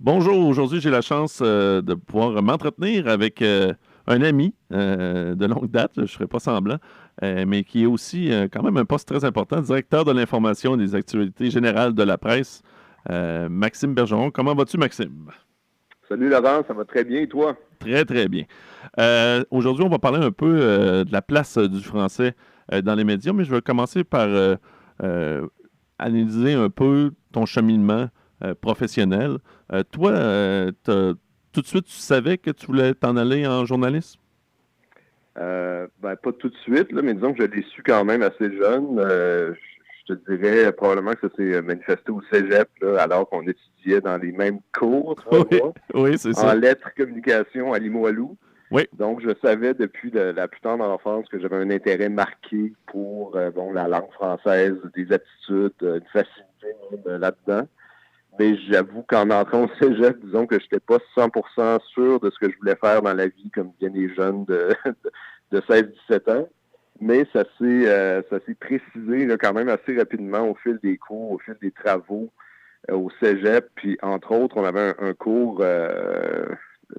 Bonjour, aujourd'hui j'ai la chance de pouvoir m'entretenir avec un ami de longue date, je ne ferai pas semblant, mais qui est aussi quand même un poste très important, directeur de l'information et des actualités générales de la presse, Maxime Bergeron. Comment vas-tu, Maxime? Salut Laurent, ça va très bien et toi? Très, très bien. Aujourd'hui, on va parler un peu de la place du français dans les médias, mais je vais commencer par euh, analyser un peu ton cheminement professionnel. Toi, tout de suite, tu savais que tu voulais t'en aller en journalisme? Pas tout de suite, là, mais disons que je l'ai su quand même assez jeune. Je te dirais probablement que ça s'est manifesté au cégep, là, alors qu'on étudiait dans les mêmes cours, toi et Oui, moi, oui, c'est en ça. lettres communication à Limoilou. Oui, Donc, je savais depuis la plus tendre enfance que j'avais un intérêt marqué pour la langue française, des aptitudes, une facilité même, là-dedans. Mais j'avoue qu'en entrant au cégep, disons que je n'étais pas 100% sûr de ce que je voulais faire dans la vie, comme bien les jeunes de 16-17 ans. Mais ça s'est précisé là, quand même assez rapidement au fil des cours, au fil des travaux au cégep. Puis, entre autres, on avait un cours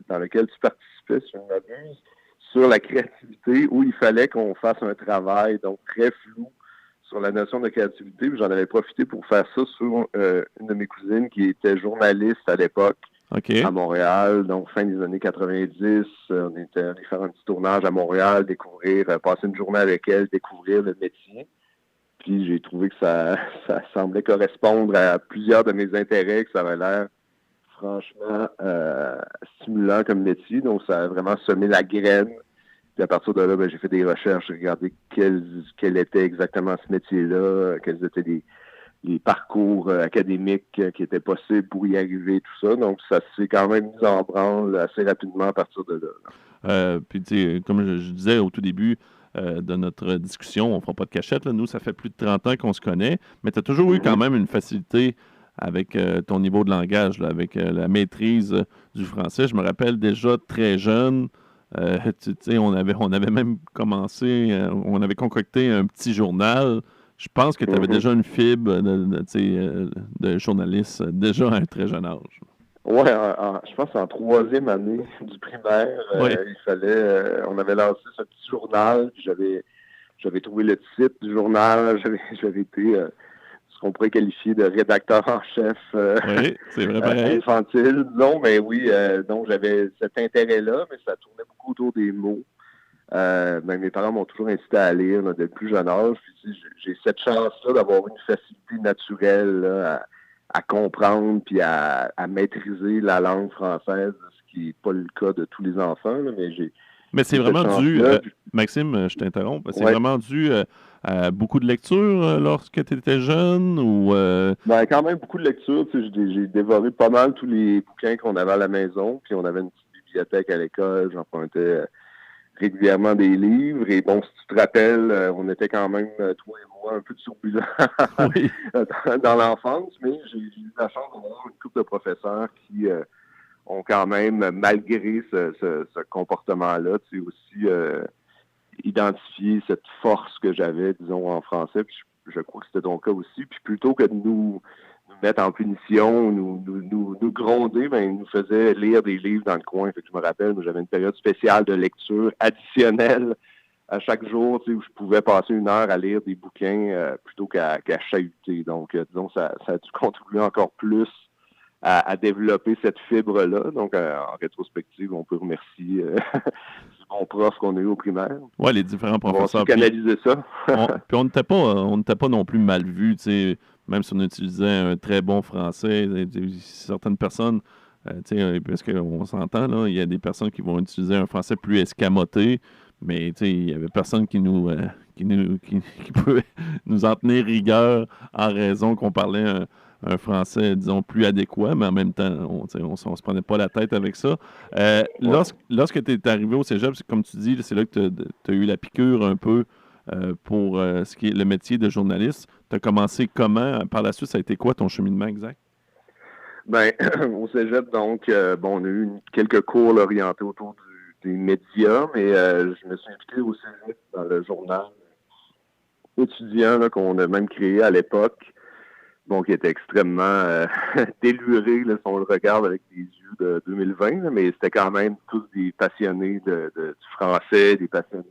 dans lequel tu participais, si je ne m'abuse, sur la créativité, où il fallait qu'on fasse un travail donc très flou sur la notion de créativité. J'en avais profité pour faire ça sur une de mes cousines qui était journaliste à l'époque OK. à Montréal, donc fin des années 90. On était allé faire un petit tournage à Montréal, découvrir, passer une journée avec elle, découvrir le métier. Puis j'ai trouvé que ça semblait correspondre à plusieurs de mes intérêts, que ça avait l'air franchement stimulant comme métier. Donc ça a vraiment semé la graine. Puis à partir de là, j'ai fait des recherches, j'ai regardé quel était exactement ce métier-là, quels étaient les parcours académiques qui étaient possibles pour y arriver, tout ça. Donc, ça s'est quand même mis en branle assez rapidement à partir de là. Puis, tu sais, comme je disais au tout début de notre discussion, on ne fera pas de cachette, là. Nous, ça fait plus de 30 ans qu'on se connaît, mais tu as toujours eu quand Mhm. même une facilité avec ton niveau de langage, là, avec la maîtrise du français. Je me rappelle déjà très jeune, tu sais, on avait même commencé, on avait concocté un petit journal. Je pense que tu avais Mhm. déjà une fibre tu sais, de journaliste déjà à un très jeune âge. Ouais, je pense en troisième année du primaire, Oui, on avait lancé ce petit journal, puis j'avais trouvé le titre du journal, j'avais été ce qu'on pourrait qualifier de rédacteur en chef oui, c'est vrai pareil. infantile. Non, mais oui, donc j'avais cet intérêt-là, mais ça tournait beaucoup autour des mots. Mes parents m'ont toujours incité à lire là, dès le plus jeune âge. Puis, tu sais, j'ai cette chance-là d'avoir une facilité naturelle là, à comprendre puis à maîtriser la langue française, ce qui n'est pas le cas de tous les enfants. Là, mais Mais c'est j'ai cette vraiment dû, chance-là. Maxime, je t'interromps, c'est Ouais. vraiment dû à beaucoup de lectures lorsque tu étais jeune ou Quand même beaucoup de lectures. Tu sais, j'ai dévoré pas mal tous les bouquins qu'on avait à la maison. Puis on avait une petite bibliothèque à l'école. J'empruntais régulièrement des livres. Et bon, si tu te rappelles, on était quand même, toi et moi, un peu turbulents oui. dans l'enfance, mais j'ai eu la chance d'avoir une couple de professeurs qui ont quand même, malgré ce comportement-là, tu sais, aussi identifié cette force que j'avais, disons, en français. Puis je crois que c'était ton cas aussi. Puis plutôt que de nous mettre en punition, nous gronder, ils nous faisaient lire des livres dans le coin. Fait que je me rappelle, j'avais une période spéciale de lecture additionnelle à chaque jour, tu sais, où je pouvais passer une heure à lire des bouquins plutôt qu'à chahuter. Donc, disons, ça a dû contribuer encore plus à développer cette fibre-là. Donc, en rétrospective, on peut remercier ce bon prof qu'on a eu au primaire Ouais, les différents d'avoir su professeurs. canaliser ça. Puis on n'était pas non plus mal vus, tu sais, même si on utilisait un très bon français. Certaines personnes, tu sais, parce qu'on s'entend, là, il y a des personnes qui vont utiliser un français plus escamoté, mais tu sais, il y avait personne qui pouvait nous en tenir rigueur en raison qu'on parlait un français, disons, plus adéquat, mais en même temps, tu sais, on se prenait pas la tête avec ça. Ouais. Lorsque tu es arrivé au cégep, comme tu dis, c'est là que tu as eu la piqûre un peu pour ce qui est le métier de journaliste. Tu as commencé comment? Par la suite, ça a été quoi ton cheminement exact? Ben, au cégep, donc, on a eu quelques cours là, orientés autour des médias, mais je me suis impliqué au cégep dans le journal étudiant là, qu'on a même créé à l'époque. bon, qui était extrêmement déluré, là, si on le regarde avec des yeux de 2020, là, mais c'était quand même tous des passionnés du français, des passionnés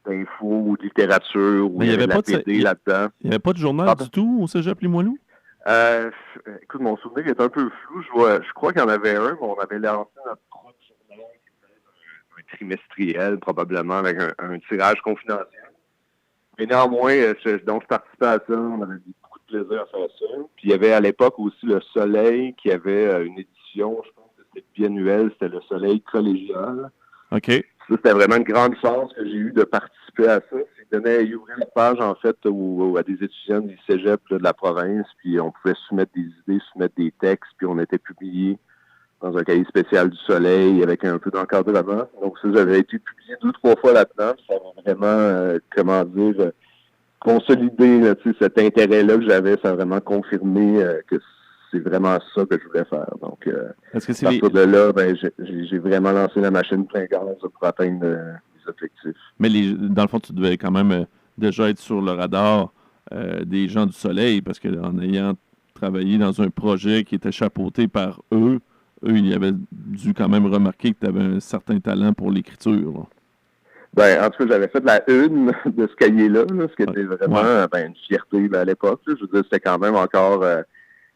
d'info, de littérature, où Mais il il y n'y avait avait de la pas de, BD là-dedans. il y avait pas de journal Ah, du tout au Cégep Limoilou? Euh, écoute, mon souvenir est un peu flou. Je crois qu'il y en avait un, mais on avait lancé notre propre journal qui était un trimestriel, probablement, avec un tirage confidentiel. Mais néanmoins, donc je participais à ça. On avait eu beaucoup de plaisir à faire ça. Puis il y avait à l'époque aussi Le Soleil qui avait une édition, je pense que c'était biannuel, c'était Le Soleil collégial. OK. Ça, c'était vraiment une grande chance que j'ai eu de participer à ça. Il ouvrait la page, en fait, à des étudiants du cégep là, de la province, puis on pouvait soumettre des idées, soumettre des textes, puis on était publié dans un cahier spécial du Soleil avec un peu d'encadrement. Donc ça, j'avais été publié 2-3 fois là-dedans. Ça m'a vraiment, consolidé là, cet intérêt-là que j'avais. Ça a vraiment confirmé que c'est vraiment ça que je voulais faire. Donc, Est-ce que à c'est partir de là, ben, j'ai vraiment lancé la machine plein gaz pour atteindre les objectifs. Mais dans le fond, tu devais quand même déjà être sur le radar des gens du Soleil, parce qu'en ayant travaillé dans un projet qui était chapeauté par eux, ils avaient dû quand même remarquer que tu avais un certain talent pour l'écriture. Là. Ben, en tout cas, j'avais fait la une de ce cahier-là, là, ce qui était vraiment une fierté là, à l'époque. Là. Je veux dire, c'était quand même encore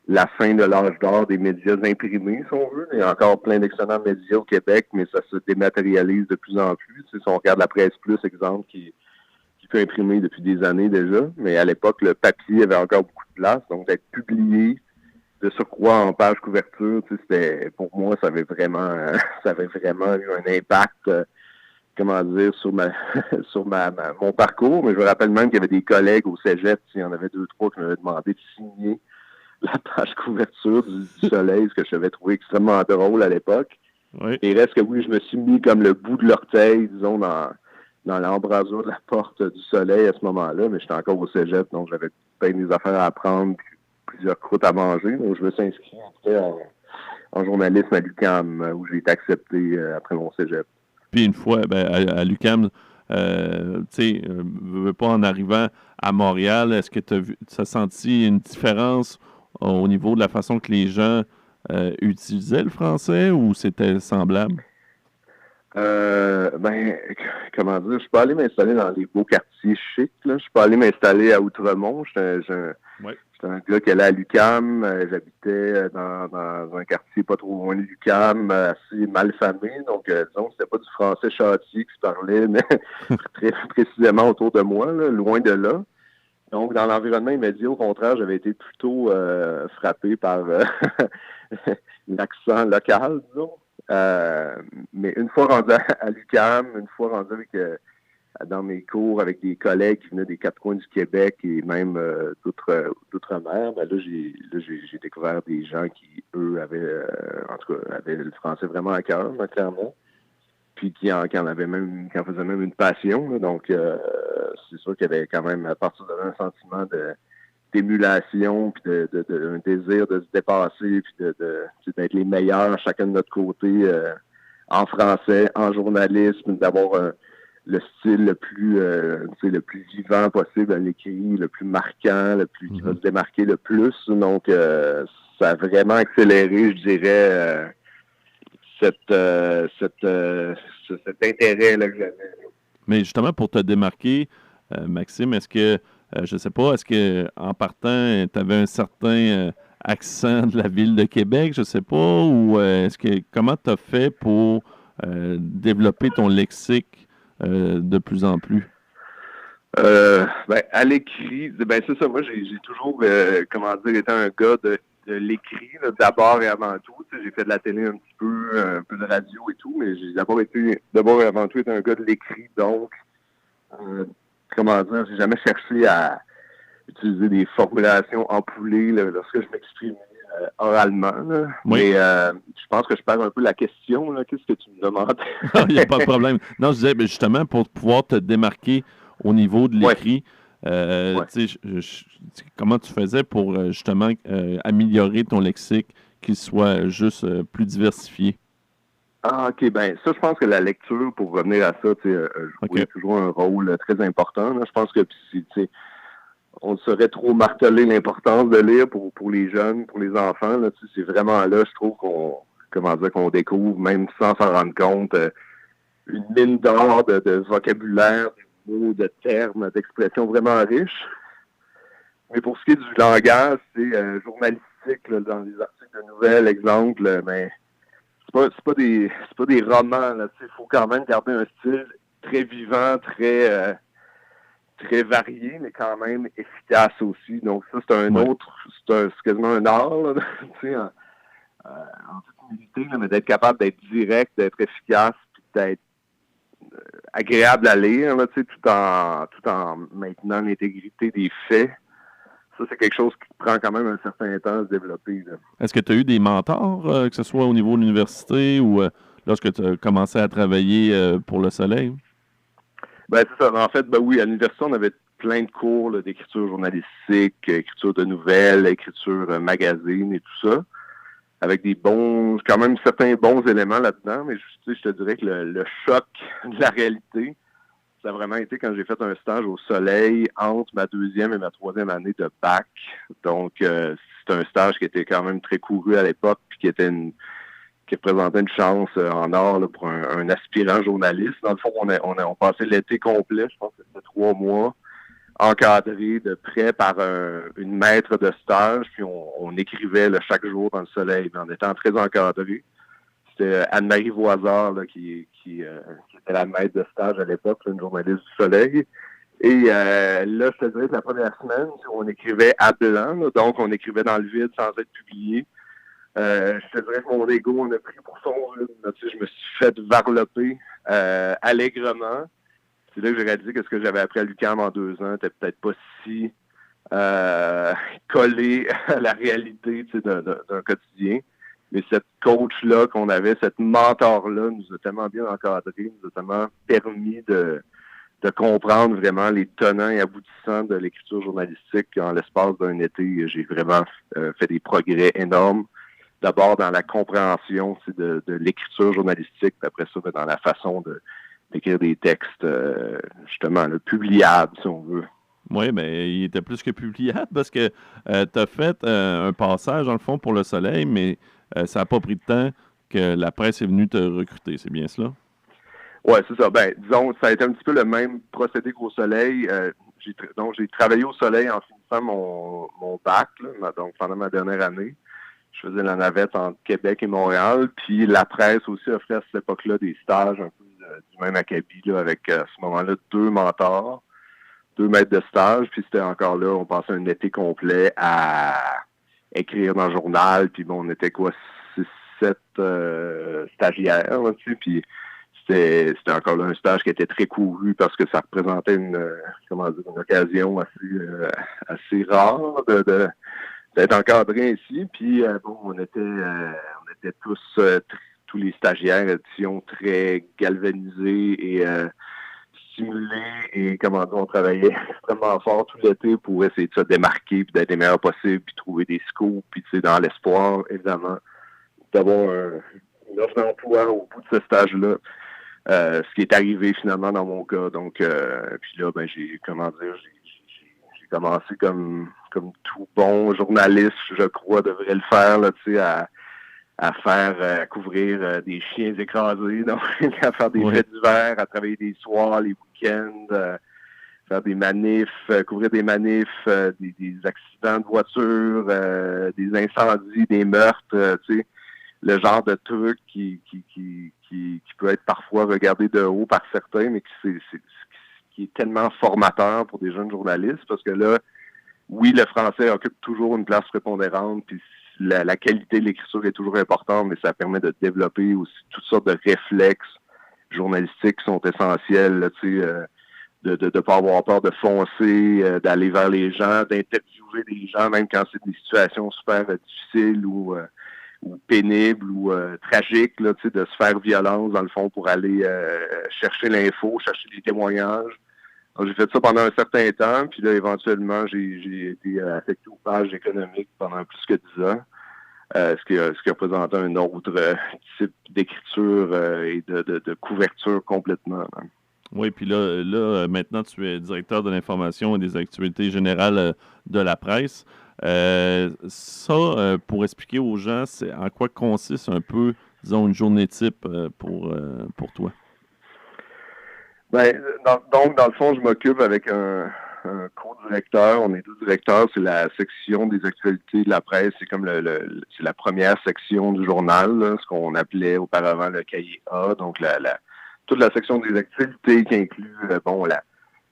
la fin de l'âge d'or des médias imprimés, si on veut. Il y a encore plein d'excellents médias au Québec, mais ça se dématérialise de plus en plus. Tu sais, si on regarde la Presse Plus, exemple, qui peut imprimer depuis des années déjà, mais à l'époque, le papier avait encore beaucoup de place, donc d'être publié de surcroît en page couverture, tu sais, c'était, pour moi, ça avait vraiment eu un impact, comment dire, sur mon parcours, mais je me rappelle même qu'il y avait des collègues au cégep, il y en avait 2-3 qui m'avaient demandé de signer la page couverture du Soleil, ce que je devais trouver extrêmement drôle à l'époque. Oui. Et il reste que oui, je me suis mis comme le bout de l'orteil, disons, dans l'embrasure de la porte du Soleil à ce moment-là, mais j'étais encore au cégep, donc j'avais plein des affaires à apprendre, puis plusieurs croûtes à manger. Donc je me suis inscrit après en journalisme à l'UQAM, où j'ai été accepté après mon cégep. Puis une fois, ben, à l'UQAM, tu sais, pas en arrivant à Montréal, est-ce que tu as senti une différence au niveau de la façon que les gens utilisaient le français ou c'était semblable? Ben, comment dire, je suis pas allé m'installer dans les beaux quartiers chics, là. Je suis pas allé m'installer à Outremont. J'étais un gars qui allait à l'UQAM. J'habitais dans un quartier pas trop loin de l'UQAM, assez malfamé. Donc, disons, c'était pas du français châtié que je parlais, mais très précisément autour de moi, là, loin de là. Donc, dans l'environnement immédiat, au contraire, j'avais été plutôt frappé par l'accent local, disons. Mais une fois rendu à l'UQAM, une fois rendu dans mes cours avec des collègues qui venaient des quatre coins du Québec et même d'outre-mer, ben là, j'ai découvert des gens qui, eux, en tout cas, avaient le français vraiment à cœur, clairement. Puis qui en faisaient même une passion. Là. Donc, c'est sûr qu'il y avait quand même, à partir de là, un sentiment d'émulation, puis un désir de se dépasser, puis d'être les meilleurs, chacun de notre côté, en français, en journalisme, d'avoir le style le plus vivant possible à l'écrit, le plus marquant, qui va se démarquer le plus. Donc, ça a vraiment accéléré, je dirais, cet intérêt-là que j'avais. Mais justement, pour te démarquer, Maxime, est-ce que, je sais pas, est-ce que en partant, tu avais un certain accent de la ville de Québec, je sais pas, ou comment tu as fait pour développer ton lexique de plus en plus? Ben, à l'écrit, ben c'est ça, moi j'ai toujours, été un gars de l'écrit, là, d'abord et avant tout. Tu sais, j'ai fait de la télé un peu de radio et tout, mais j'ai d'abord et avant tout été un gars de l'écrit, donc, j'ai jamais cherché à utiliser des formulations empoulées là, lorsque je m'exprimais oralement. Là. Oui. Mais je pense que je perds un peu la question. Là. Qu'est-ce que tu me demandes? Il n'y a pas de problème. Non, je disais, justement, pour pouvoir te démarquer au niveau de l'écrit, comment tu faisais pour justement améliorer ton lexique, qu'il soit juste plus diversifié? Ah, OK. Ben, ça, je pense que la lecture, pour revenir à ça, jouait toujours un rôle très important. Là. Je pense que on saurait trop marteler l'importance de lire pour les jeunes, pour les enfants. Là, c'est vraiment là, je trouve qu'on découvre, même sans s'en rendre compte, une mine d'or de vocabulaire, de mots, de termes, d'expressions vraiment riches. Mais pour ce qui est du langage, c'est journalistique, là, dans les articles de nouvelles, exemple, mais c'est pas des romans. Il faut quand même garder un style très vivant, très varié, mais quand même efficace aussi. Donc ça, c'est quasiment un art, là, en toute humilité, là, mais d'être capable d'être direct, d'être efficace, puis d'être agréable à lire, là, tout en maintenant l'intégrité des faits. Ça, c'est quelque chose qui prend quand même un certain temps à se développer. Là. Est-ce que tu as eu des mentors, que ce soit au niveau de l'université ou lorsque tu as commencé à travailler pour Le Soleil? Ben, c'est ça. En fait, ben oui, à l'université, on avait plein de cours là, d'écriture journalistique, écriture de nouvelles, écriture magazine et tout ça, avec quand même certains bons éléments là-dedans, mais je te dirais que le choc de la réalité, ça a vraiment été quand j'ai fait un stage au Soleil entre ma 2e et ma 3e année de bac. Donc, c'est un stage qui était quand même très couru à l'époque, puis qui représentait une chance en or là, pour un aspirant journaliste. Dans le fond, on passait l'été complet, je pense que c'était 3 mois, encadré de près par une maître de stage, puis on écrivait là, chaque jour dans le Soleil, mais en étant très encadré. C'était Anne-Marie Voisard là, qui était la maître de stage à l'époque, une journaliste du Soleil. Et là, je te dirais que la première semaine, on écrivait à blanc, là, donc on écrivait dans le vide sans être publié. Je te dirais que mon ego, on a pris pour son rythme. Je me suis fait varloper allègrement. C'est là que j'ai réalisé que ce que j'avais appris à l'UQAM en 2 ans n'était peut-être pas si collé à la réalité d'un quotidien. Mais cette coach-là qu'on avait, cette mentor-là, nous a tellement bien encadrés, nous a tellement permis de comprendre vraiment les tenants et aboutissants de l'écriture journalistique. En l'espace d'un été, j'ai vraiment fait des progrès énormes. D'abord dans la compréhension de l'écriture journalistique, puis après ça, dans la façon d'écrire des textes, justement, publiables, si on veut. Oui, mais il était plus que publiable parce que tu as fait un passage, dans le fond, pour Le Soleil, mais ça n'a pas pris de temps que la presse est venue te recruter. C'est bien cela? Oui, c'est ça. Ben, disons, ça a été un petit peu le même procédé qu'au Soleil. Donc, j'ai travaillé au Soleil en finissant mon bac, là, donc pendant ma dernière année. Je faisais la navette entre Québec et Montréal. Puis la presse aussi offrait à cette époque-là des stages un peu du même acabit, là, avec à ce moment-là 2 mentors, 2 maîtres de stage. Puis c'était encore là, on passait un été complet à écrire dans le journal. Puis bon, on était quoi, 6-7 stagiaires, là, tu sais. Puis c'était encore là un stage qui était très couru parce que ça représentait une occasion assez rare d'être encadré ainsi. Puis bon, on était tous les stagiaires, étions très galvanisés et stimulés et on travaillait extrêmement fort tout l'été pour essayer de se démarquer puis d'être les meilleurs possibles puis trouver des scoops puis dans l'espoir évidemment d'avoir une offre d'emploi au bout de ce stage-là. Ce qui est arrivé finalement dans mon cas. Donc, puis là, ben, j'ai commencé comme tout bon journaliste, je crois, devrait le faire, là, à couvrir des chiens écrasés, donc à faire des faits divers, à travailler des soirs, les week-ends, faire des manifs, couvrir des manifs, des accidents de voiture, des incendies, des meurtres, tu sais, le genre de truc qui peut être parfois regardé de haut par certains, mais qui est tellement formateur pour des jeunes journalistes, parce que là, oui, le français occupe toujours une place prépondérante, puis la qualité de l'écriture est toujours importante, mais ça permet de développer aussi toutes sortes de réflexes journalistiques qui sont essentiels, là, tu sais, de ne pas avoir peur de foncer, d'aller vers les gens, d'interviewer des gens, même quand c'est des situations super difficiles ou pénibles ou tragiques, là, tu sais, de se faire violence, dans le fond, pour aller chercher l'info, chercher des témoignages. Donc, j'ai fait ça pendant un certain temps, puis là, éventuellement, j'ai été affecté aux pages économiques pendant plus que 10 ans, ce qui représentait un autre type d'écriture et de couverture complètement. Hein. Oui, puis là, maintenant, tu es directeur de l'information et des actualités générales de la presse. Pour expliquer aux gens, c'est en quoi consiste un peu, disons, une journée type pour toi? Ben, donc, dans le fond, je m'occupe avec un co-directeur. On est deux directeurs. C'est la section des actualités de la presse. C'est comme c'est la première section du journal, là, ce qu'on appelait auparavant le cahier A. Donc, toute la section des actualités qui inclut,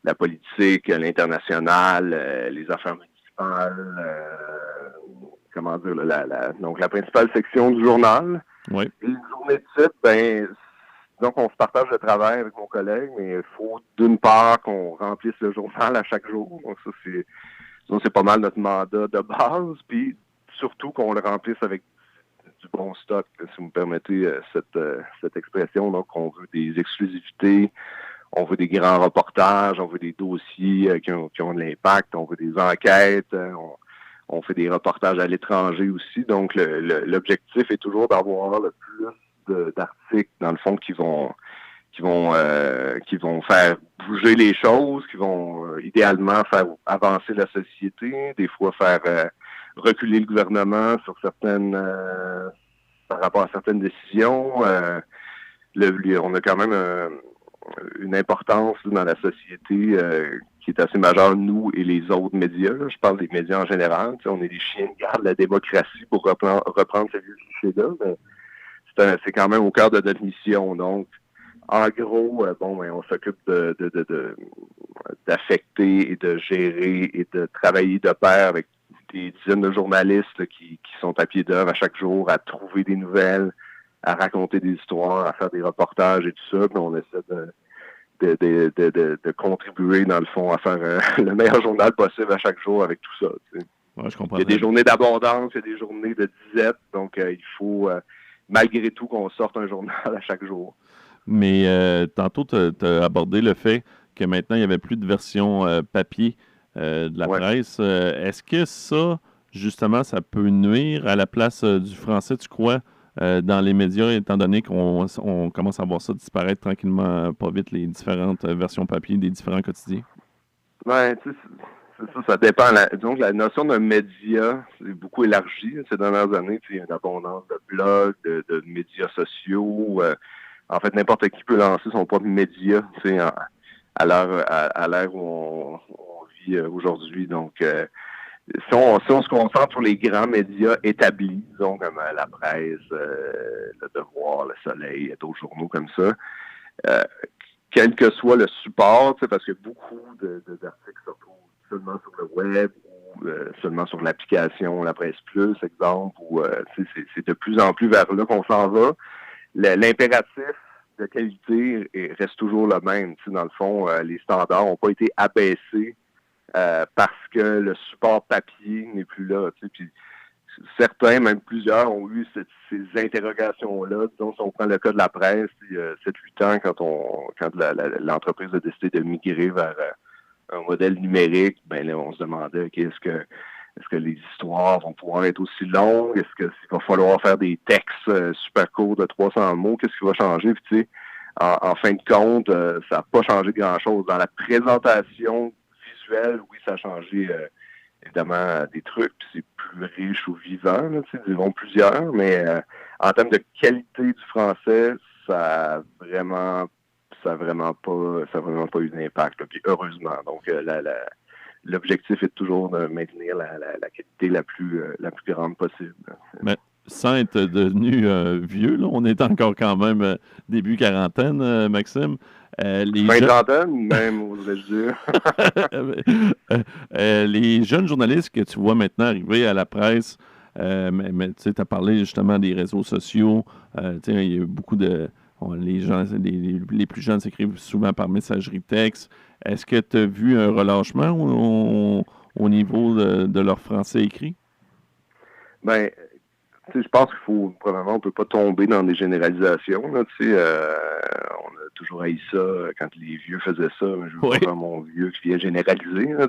la politique, l'international, les affaires municipales, comment dire, donc la principale section du journal. Oui. Et une journée de type, ben, donc, on se partage le travail avec mon collègue, mais il faut d'une part qu'on remplisse le journal à chaque jour. Donc, c'est pas mal notre mandat de base. Puis, surtout qu'on le remplisse avec du bon stock, si vous me permettez cette expression. Donc, on veut des exclusivités, on veut des grands reportages, on veut des dossiers qui ont de l'impact, on veut des enquêtes, on fait des reportages à l'étranger aussi. Donc, l'objectif est toujours d'avoir le plus d'articles, dans le fond, qui vont faire bouger les choses, qui vont idéalement faire avancer la société, des fois faire reculer le gouvernement sur par rapport à certaines décisions. On a quand même une importance dans la société qui est assez majeure, nous et les autres médias. Là. Je parle des médias en général. On est des chiens de garde de la démocratie pour reprendre ce vieux cliché-là, mais c'est quand même au cœur de notre mission. Donc, en gros, on s'occupe d'affecter et de gérer et de travailler de pair avec des dizaines de journalistes qui sont à pied d'œuvre à chaque jour à trouver des nouvelles, à raconter des histoires, à faire des reportages et tout ça. Puis on essaie de contribuer, dans le fond, à faire le meilleur journal possible à chaque jour avec tout ça. Ouais, je comprends. Il y a des journées d'abondance, il y a des journées de disette. Donc, il faut... malgré tout, qu'on sorte un journal à chaque jour. Mais tantôt, tu as abordé le fait que maintenant, il n'y avait plus de version papier de la presse. Est-ce que ça, justement, ça peut nuire à la place du français, tu crois, dans les médias, étant donné qu'on commence à voir ça disparaître tranquillement, pas vite, les différentes versions papier des différents quotidiens? Ouais, tu sais, ça dépend. Donc, la notion d'un média, c'est beaucoup élargi ces dernières années. Il y a une abondance de blogs, de médias sociaux. En fait, n'importe qui peut lancer son propre média à l'ère où on vit aujourd'hui. Donc, si on se concentre sur les grands médias établis, disons comme la presse, Le Devoir, Le Soleil, et d'autres journaux comme ça, quel que soit le support, parce que beaucoup d'articles se retrouvent seulement sur le web ou seulement sur l'application La Presse Plus, exemple, ou c'est de plus en plus vers là qu'on s'en va. L'impératif de qualité reste toujours le même. Dans le fond, les standards n'ont pas été abaissés parce que le support papier n'est plus là. Puis certains, même plusieurs, ont eu ces interrogations-là. Disons, si on prend le cas de la presse, il y a 7-8 ans, quand l'entreprise a décidé de migrer vers un modèle numérique, ben là, on se demandait, est-ce que les histoires vont pouvoir être aussi longues? Est-ce qu'il va falloir faire des textes super courts de 300 mots? Qu'est-ce qui va changer? Puis, tu sais, en fin de compte, ça n'a pas changé grand-chose. Dans la présentation visuelle, oui, ça a changé évidemment des trucs, puis c'est plus riche ou vivant, là, diront plusieurs, mais en termes de qualité du français, ça a vraiment pas eu d'impact. Puis heureusement. Donc l'objectif est toujours de maintenir la qualité la plus grande possible. Mais sans être devenu vieux, là, on est encore quand même début quarantaine, Maxime. Vingtaine, même, oserais-je dire. Les jeunes journalistes que tu vois maintenant arriver à la presse, mais tu sais, as parlé justement des réseaux sociaux. Tu sais, il y a beaucoup de... les gens, les plus jeunes s'écrivent souvent par messagerie texte. Est-ce que tu as vu un relâchement au niveau de leur français écrit? Ben, je pense qu'il faut, probablement, on ne peut pas tomber dans des généralisations. Là, on a toujours haï ça quand les vieux faisaient ça. Mais je veux pas faire mon vieux qui vient généraliser. Là,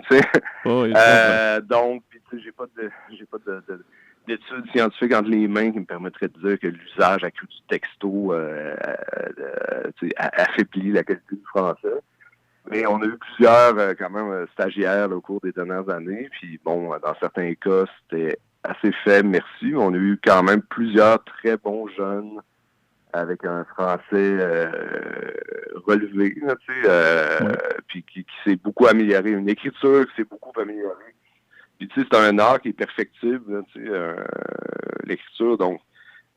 oui, donc, j'ai pas de d'études scientifiques entre les mains qui me permettraient de dire que l'usage accru du texto affaiblit la qualité du français. Mais on a eu plusieurs, quand même, stagiaires là, au cours des dernières années. Puis bon, dans certains cas, c'était assez faible, merci. On a eu quand même plusieurs très bons jeunes avec un français relevé, là, puis qui s'est beaucoup amélioré. Une écriture qui s'est beaucoup améliorée. Puis tu sais, c'est un art qui est perfectible, là, l'écriture. Donc,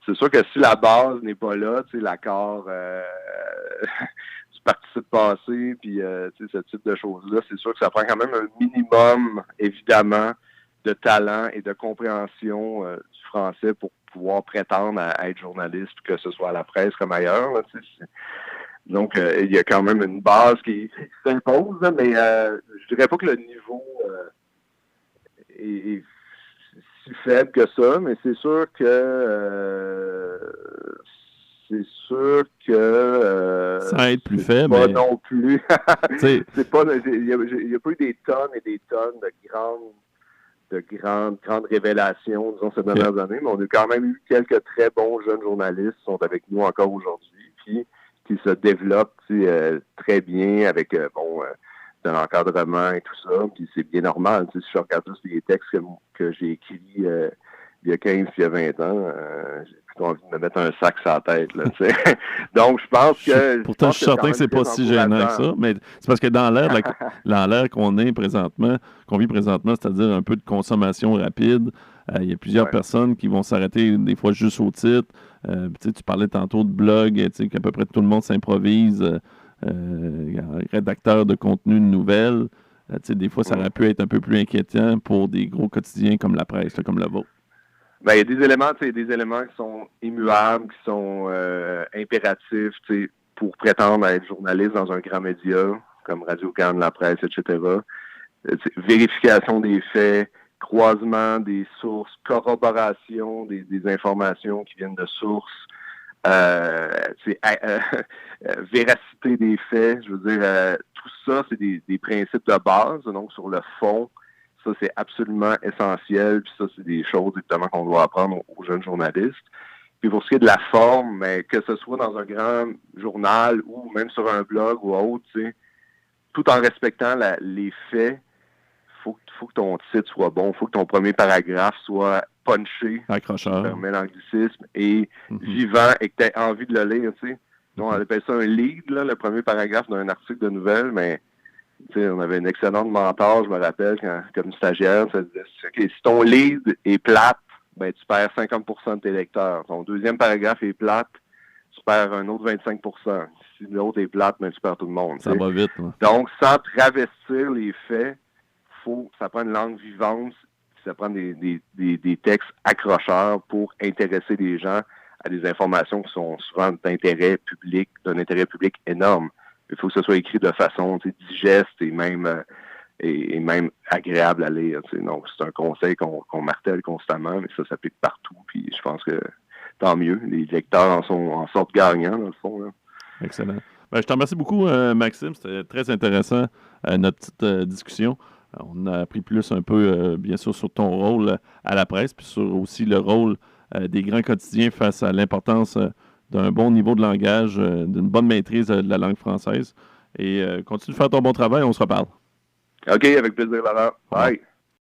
c'est sûr que si la base n'est pas là, tu sais, l'accord du participe passé, puis ce type de choses-là, c'est sûr que ça prend quand même un minimum, évidemment, de talent et de compréhension du français pour pouvoir prétendre à être journaliste, que ce soit à la presse comme ailleurs. Là, donc, il y a quand même une base qui s'impose, là, mais je dirais pas que le niveau est si faible que ça, mais c'est sûr que ça aide plus faible, pas mais non plus. C'est pas, il y a pas eu des tonnes et des tonnes de grandes révélations, disons, ces dernières années, mais on a quand même eu quelques très bons jeunes journalistes qui sont avec nous encore aujourd'hui, puis qui se développent très bien avec un encadrement et tout ça, puis c'est bien normal. Si je regarde tous les textes que j'ai écrits il y a 15, il y a 20 ans, j'ai plutôt envie de me mettre un sac sur la tête. Là, donc, je pense que... Pourtant, je suis certain que c'est pas si gênant que ça, mais c'est parce que dans l'ère qu'on vit présentement, c'est-à-dire un peu de consommation rapide, il y a plusieurs personnes qui vont s'arrêter des fois juste au titre. Tu parlais tantôt de blog, qu'à peu près tout le monde s'improvise rédacteur de contenu de nouvelles. Des fois, ça aurait pu être un peu plus inquiétant pour des gros quotidiens comme la presse, là, comme le vôtre. Ben, il y a des éléments qui sont immuables, qui sont impératifs, pour prétendre à être journaliste dans un grand média, comme Radio-Can, la presse, etc. Vérification des faits, croisement des sources, corroboration des informations qui viennent de sources, véracité des faits, je veux dire, tout ça, c'est des principes de base, donc sur le fond, ça, c'est absolument essentiel. Puis ça, c'est des choses, évidemment, qu'on doit apprendre aux jeunes journalistes. Puis pour ce qui est de la forme, mais que ce soit dans un grand journal ou même sur un blog ou autre, tout en respectant les faits, faut que ton titre soit bon, faut que ton premier paragraphe soit punché, accrocheur, permet l'anglicisme, et vivant, et que tu aies envie de le lire. Donc, on appelle ça un lead, là, le premier paragraphe d'un article de nouvelles, mais on avait une excellente mentor, je me rappelle, comme stagiaire, ça disait, si ton lead est plate, ben tu perds 50% de tes lecteurs. Ton deuxième paragraphe est plate, tu perds un autre 25%. Si l'autre est plate, ben tu perds tout le monde. Ça va vite. Hein. Donc, sans travestir les faits, ça prend une langue vivante, ça prend des textes accrocheurs pour intéresser les gens à des informations qui sont souvent d'intérêt public, d'un intérêt public énorme. Il faut que ce soit écrit de façon digeste et même agréable à lire. Donc, c'est un conseil qu'on martèle constamment, mais ça s'applique partout. Puis je pense que tant mieux. Les lecteurs en sortent gagnants, dans le fond. Là. Excellent. Ben, je te remercie beaucoup, Maxime. C'était très intéressant, notre petite discussion. On a appris plus un peu, bien sûr, sur ton rôle à la presse, puis sur aussi le rôle des grands quotidiens face à l'importance d'un bon niveau de langage, d'une bonne maîtrise de la langue française. Et continue de faire ton bon travail, on se reparle. OK, avec plaisir, Laurent. Bye.